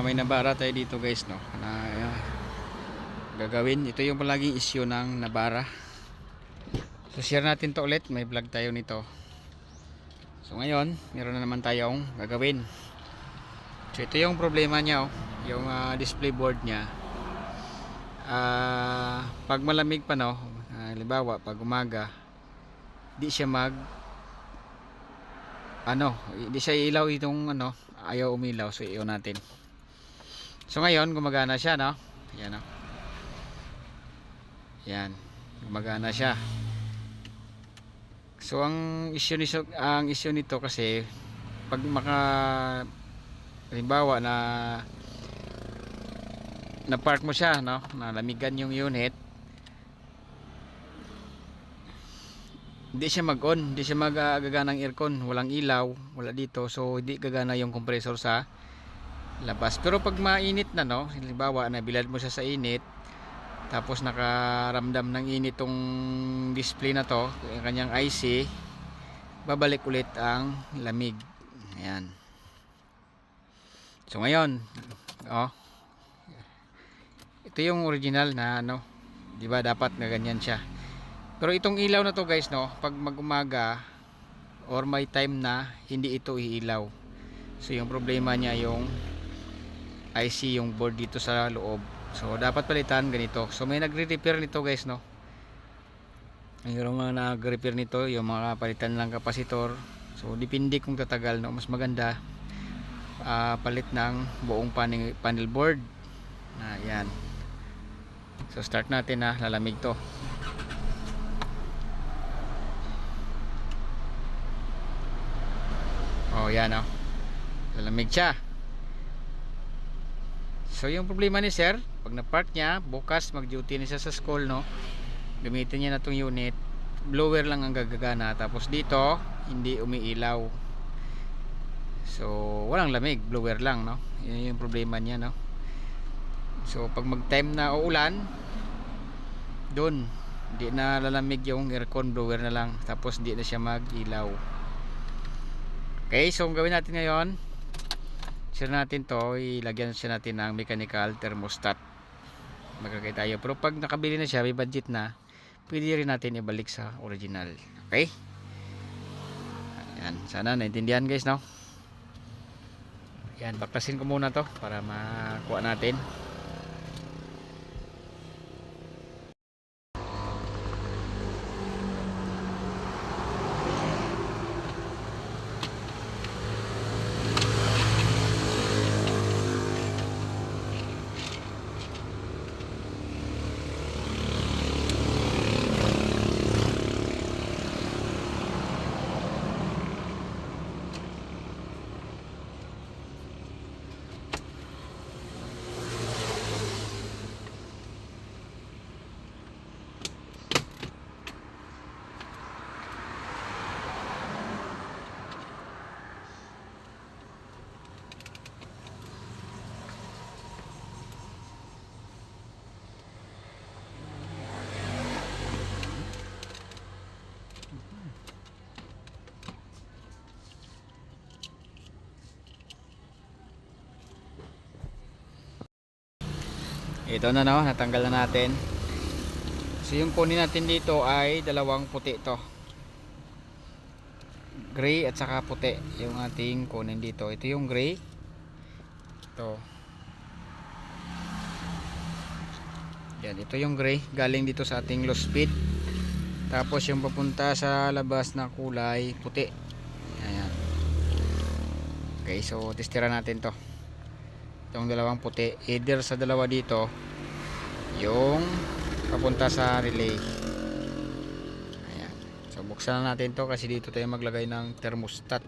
May nabara tayo dito guys, no, na gagawin. Ito yung palaging issue ng nabara. So share natin to ulit, may vlog tayo nito. So ngayon meron na naman tayong gagawin. So ito yung problema niya, oh. Yung display board niya, pag malamig pa, no, halimbawa pag umaga, di siya di siya ilaw. Itong ayaw umilaw. So i-on natin. So ngayon gumagana siya, no. Yan, no. Yan, gumagana siya. So ang issue nito kasi pag halimbawa na park mo siya, no, nalamigan yung unit, hindi siya mag-on, hindi siya magagana ng aircon, walang ilaw, wala dito. So hindi gagana yung compressor sa labas. Pero pag mainit na, no, halimbawa nabilad mo siya sa init, tapos nakaramdam ng init tong display na to, yung kanyang IC, babalik ulit ang lamig. Ayan. So ngayon, ito yung original na di ba dapat na ganyan siya. Pero itong ilaw na to guys, no, pag mag-umaga or may time na hindi ito iilaw. So yung problema niya yung IC, yung board dito sa loob. So dapat palitan ganito. So may nagre-repair nito guys, no. Mayroong mga nag-repair nito, yung mga palitan ng kapasitor. So depende kung tatagal, no. Mas maganda palit ng buong panel board. Yan. So start natin, na lalamig to. Yan, oh. Lalamig siya. So yung problema ni sir, pag na-park niya, bukas mag-duty na siya sa school, no, gamitin niya na tong unit, blower lang ang gagagana, tapos dito hindi umiilaw. So walang lamig, blower lang, no. Yun yung problema niya, no. So pag mag-time na uulan, doon hindi na lalamig yung aircon, blower na lang, tapos hindi na siya mag-ilaw. Okay, so ang gawin natin ngayon, share natin to, ilagyan siya natin ng mechanical thermostat. Magkakay tayo. Pero pag nakabili na siya, may budget na, pwede rin natin ibalik sa original. Okay? Yan, sana naintindihan guys, no? Yan, baklasin ko muna to para makuha natin. Ito na, no, natanggal na natin. So yung kunin natin dito ay dalawang puti to, gray at saka puti yung ating kunin dito. Ito yung gray, ito yan, ito yung gray galing dito sa ating low speed, tapos yung papunta sa labas na kulay puti. Ayan. Okay, so testira natin to, itong dalawang puti, either sa dalawa dito yung papunta sa relay. Ayan. So buksan na natin to kasi dito tayo maglagay ng thermostat.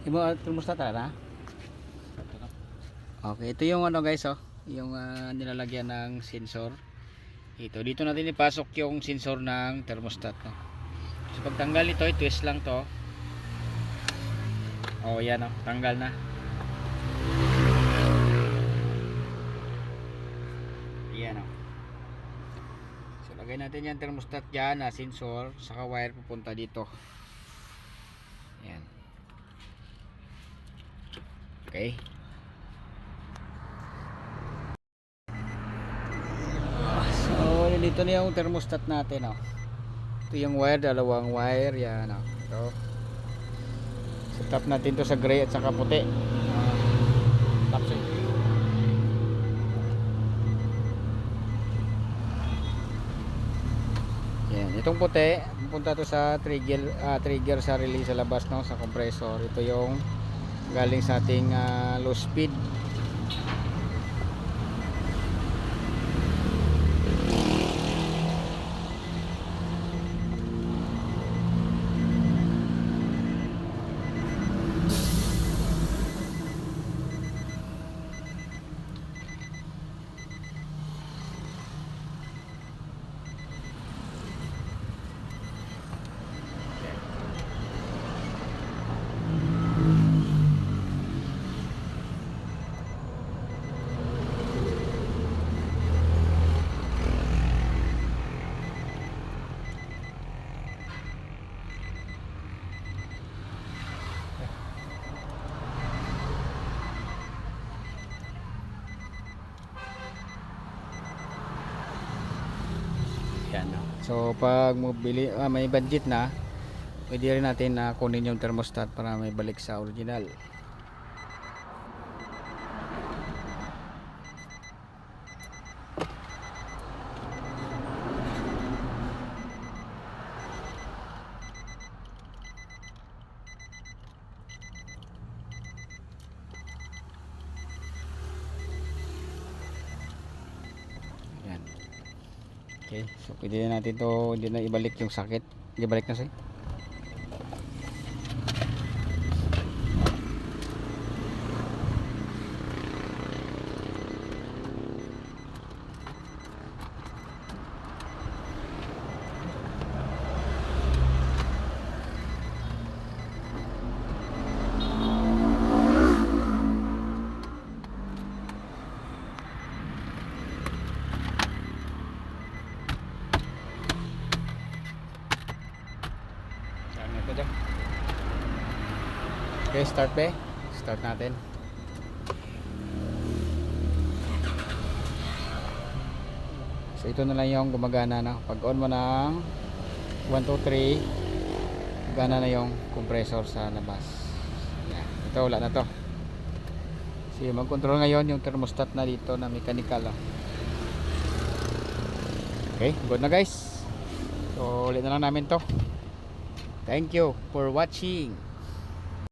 Imo thermostat na? Okay, ito yung ano guys oh, yung nilalagyan ng sensor. Ito, dito natin ipasok yung sensor ng thermostat no. So pag tanggal ito, i-twist lang to. Oh, yan oh, tanggal na. Yan oh. So lagay natin yung thermostat diyan na sensor, saka wire pupunta dito. Yan. Okay. So dito na yung thermostat natin oh. Ito yung wire, dalawang wire yan oh. Ito. Set up natin to sa gray at saka puti. Tapos yan, itong puti pupunta to sa trigger sa relay sa labas no, sa compressor. Ito yung galing sa ating low speed. Yan, no? So pag may budget na, pwede rin natin kunin yung thermostat para may balik sa original. Yan. Okay, so pwede na natin to, hindi na ibalik yung sakit. Ibalik na siya. Okay, start be. Start natin. So ito na lang yung gumagana na. Pag on mo ng 1, 2, 3, gana na yung compressor sa labas. Yan. Ito wala na to. So mag-control ngayon yung thermostat na dito na mechanical. Oh. Okay, good na guys. So ulit na lang namin to. Thank you for watching.